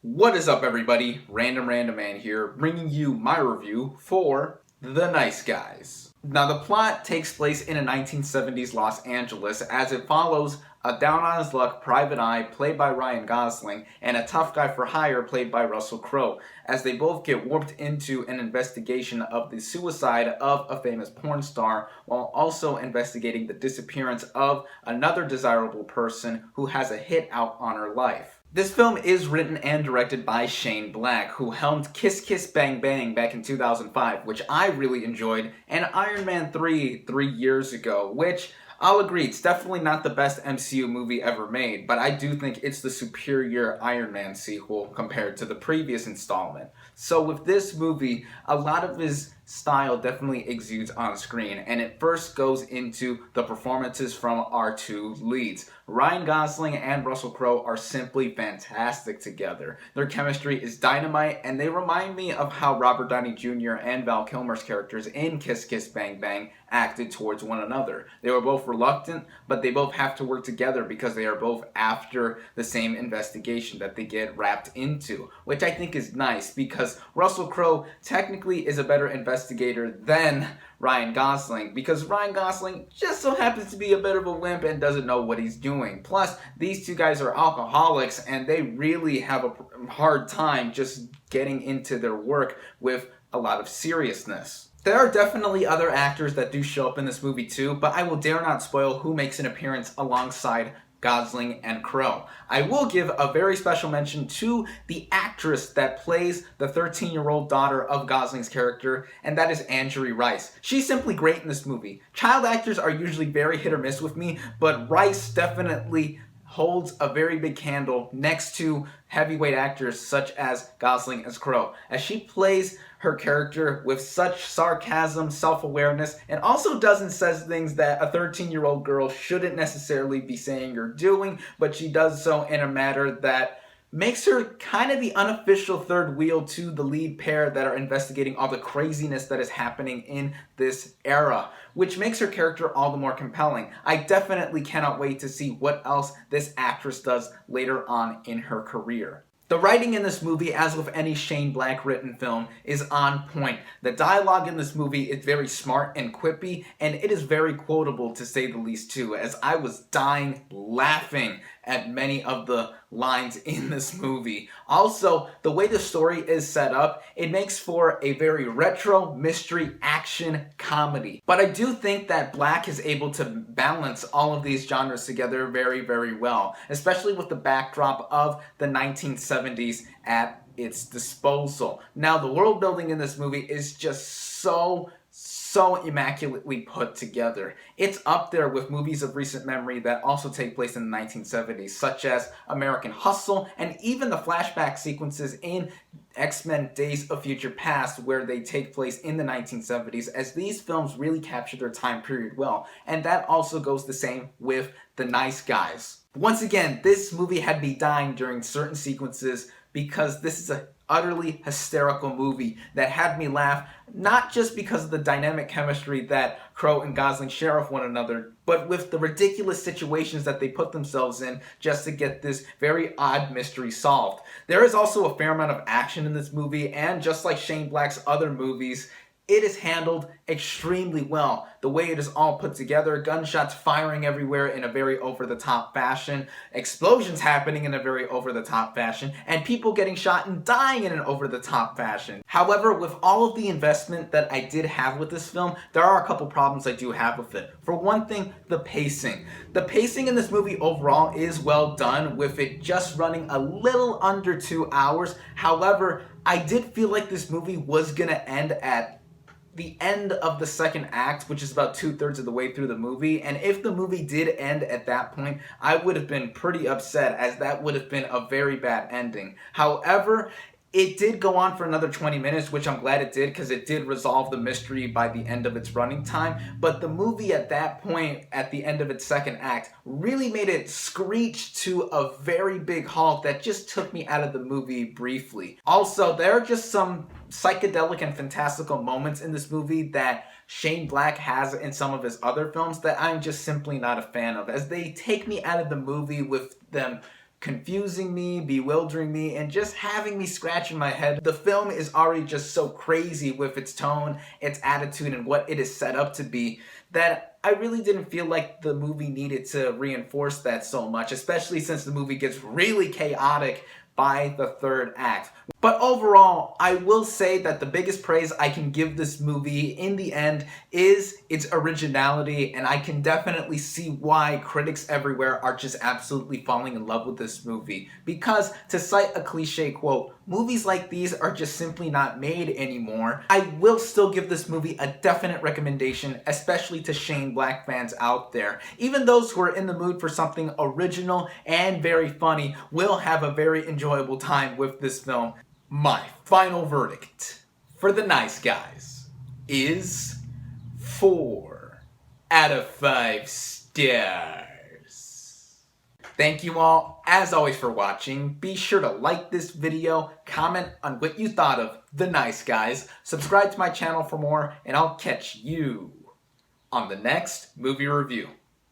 What is up, everybody? Random Random Man here, bringing you my review for The Nice Guys. Now, the plot takes place in a 1970s Los Angeles as it follows a down-on-his-luck private eye played by Ryan Gosling and a tough guy for hire played by Russell Crowe as they both get warped into an investigation of the suicide of a famous porn star while also investigating the disappearance of another desirable person who has a hit out on her life. This film is written and directed by Shane Black, who helmed Kiss Kiss Bang Bang back in 2005, which I really enjoyed, and Iron Man 3 years ago, which I'll agree, it's definitely not the best MCU movie ever made, but I do think it's the superior Iron Man sequel compared to the previous installment. So with this movie, a lot of his style definitely exudes on screen, and it first goes into the performances from our two leads. Ryan Gosling and Russell Crowe are simply fantastic together. Their chemistry is dynamite, and they remind me of how Robert Downey Jr. and Val Kilmer's characters in Kiss Kiss Bang Bang acted towards one another. They were both reluctant, but they both have to work together because they are both after the same investigation that they get wrapped into, which I think is nice because Russell Crowe technically is a better investigator than Ryan Gosling, because Ryan Gosling just so happens to be a bit of a wimp and doesn't know what he's doing. Plus, these two guys are alcoholics and they really have a hard time just getting into their work with a lot of seriousness. There are definitely other actors that do show up in this movie too, but I will dare not spoil who makes an appearance alongside Gosling and Crowe. I will give a very special mention to the actress that plays the 13-year-old daughter of Gosling's character, and that is Angourie Rice. She's simply great in this movie. Child actors are usually very hit or miss with me, but Rice definitely holds a very big candle next to heavyweight actors such as Gosling as Crowe, as she plays her character with such sarcasm, self-awareness, and also does and says things that a 13-year-old girl shouldn't necessarily be saying or doing, but she does so in a manner that makes her kind of the unofficial third wheel to the lead pair that are investigating all the craziness that is happening in this era, which makes her character all the more compelling. I definitely cannot wait to see what else this actress does later on in her career. The writing in this movie, as with any Shane Black written film, is on point. The dialogue in this movie is very smart and quippy, and it is very quotable to say the least too, as I was dying laughing at many of the lines in this movie. Also, the way the story is set up, it makes for a very retro mystery action comedy. But I do think that Black is able to balance all of these genres together very, very well, especially with the backdrop of the 1970s at its disposal. Now, the world building in this movie is just so immaculately put together. It's up there with movies of recent memory that also take place in the 1970s, such as American Hustle, and even the flashback sequences in X-Men Days of Future Past, where they take place in the 1970s, as these films really capture their time period well. And that also goes the same with The Nice Guys. Once again, this movie had me dying during certain sequences because this is an utterly hysterical movie that had me laugh, not just because of the dynamic chemistry that Crowe and Gosling share with one another, but with the ridiculous situations that they put themselves in just to get this very odd mystery solved. There is also a fair amount of action in this movie, and just like Shane Black's other movies, it is handled extremely well. The way it is all put together, gunshots firing everywhere in a very over-the-top fashion, explosions happening in a very over-the-top fashion, and people getting shot and dying in an over-the-top fashion. However, with all of the investment that I did have with this film, there are a couple problems I do have with it. For one thing, the pacing. The pacing in this movie overall is well done, with it just running a little under 2 hours. However, I did feel like this movie was gonna end at the end of the second act, which is about 2/3 of the way through the movie, and if the movie did end at that point, I would have been pretty upset, as that would have been a very bad ending. However, it did go on for another 20 minutes, which I'm glad it did, because it did resolve the mystery by the end of its running time. But the movie at that point, at the end of its second act, really made it screech to a very big halt that just took me out of the movie briefly. Also, there are just some psychedelic and fantastical moments in this movie that Shane Black has in some of his other films that I'm just simply not a fan of, as they take me out of the movie with them confusing me, bewildering me, and just having me scratching my head. The film is already just so crazy with its tone, its attitude, and what it is set up to be that I really didn't feel like the movie needed to reinforce that so much, especially since the movie gets really chaotic by the third act. But overall, I will say that the biggest praise I can give this movie in the end is its originality, and I can definitely see why critics everywhere are just absolutely falling in love with this movie. Because, to cite a cliche quote, movies like these are just simply not made anymore. I will still give this movie a definite recommendation, especially to Shane Black fans out there. Even those who are in the mood for something original and very funny will have a very enjoyable time with this film. My final verdict for The Nice Guys is 4 out of 5 stars. Thank you all, as always, for watching. Be sure to like this video, comment on what you thought of The Nice Guys, subscribe to my channel for more, and I'll catch you on the next movie review.